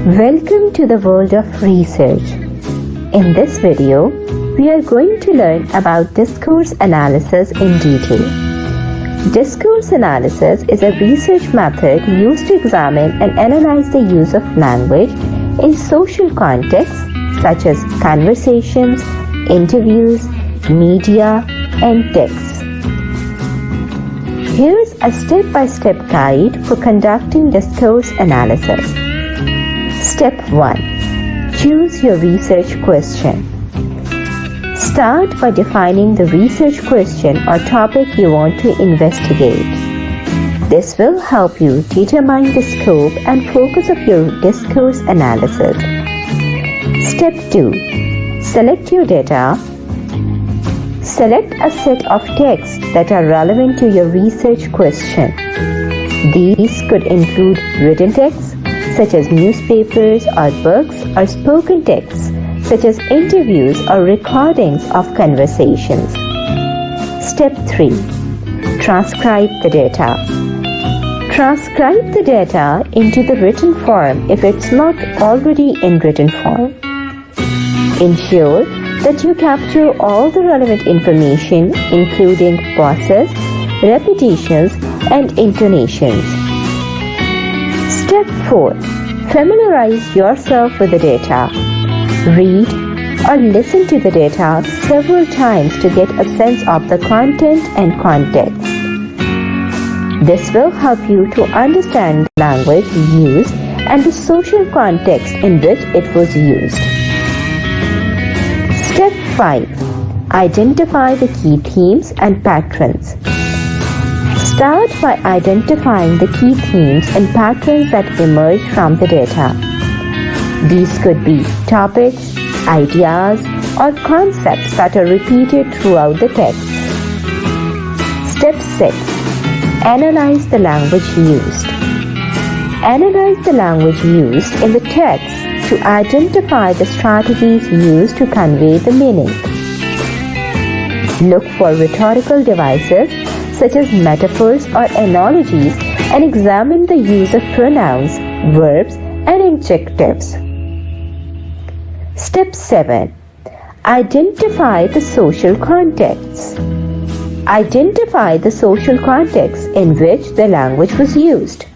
Welcome to the world of research. In this video, we are going to learn about discourse analysis in detail. Discourse analysis is a research method used to examine and analyze the use of language in social contexts such as conversations, interviews, media, and texts. Here's a step-by-step guide for conducting discourse analysis. Step 1. Choose your research question. Start by defining the research question or topic you want to investigate. This will help you determine the scope and focus of your discourse analysis. Step 2. Select your data. Select a set of texts that are relevant to your research question. These could include written texts, such as newspapers or books, or spoken texts, such as interviews or recordings of conversations. Step 3. Transcribe the data. Transcribe the data into the written form if it's not already in written form. Ensure that you capture all the relevant information, including pauses, repetitions, and intonations. Step 4. Familiarize yourself with the data. Read or listen to the data several times to get a sense of the content and context. This will help you to understand the language used and the social context in which it was used. Step 5. Identify the key themes and patterns. Start by identifying the key themes and patterns that emerge from the data. These could be topics, ideas, or concepts that are repeated throughout the text. Step 6. Analyze the language used. Analyze the language used in the text to identify the strategies used to convey the meaning. Look for rhetorical devices such as metaphors or analogies, and examine the use of pronouns, verbs, and adjectives. Step 7. Identify the social contexts. Identify the social context in which the language was used.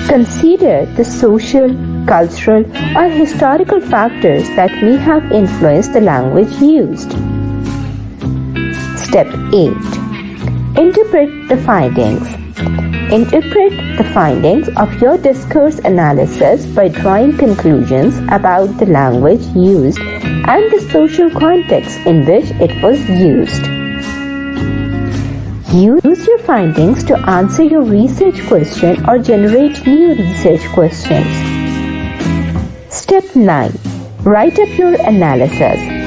Consider the social, cultural, or historical factors that may have influenced the language used. Step 8. Interpret the findings. Interpret the findings of your discourse analysis by drawing conclusions about the language used and the social context in which it was used. Use your findings to answer your research question or generate new research questions. Step 9. Write up your analysis.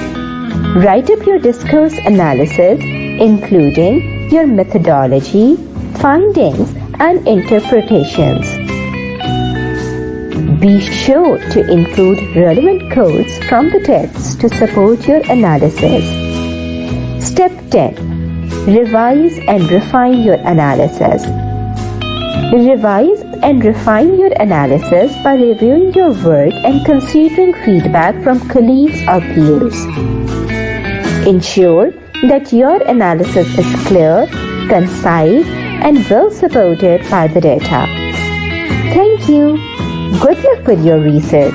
Write up your discourse analysis, including your methodology, findings, and interpretations. Be sure to include relevant quotes from the text to support your analysis. Step 10. Revise and refine your analysis. Revise and refine your analysis by reviewing your work and considering feedback from colleagues or peers. Ensure that your analysis is clear, concise, and well supported by the data. Thank you. Good luck with your research.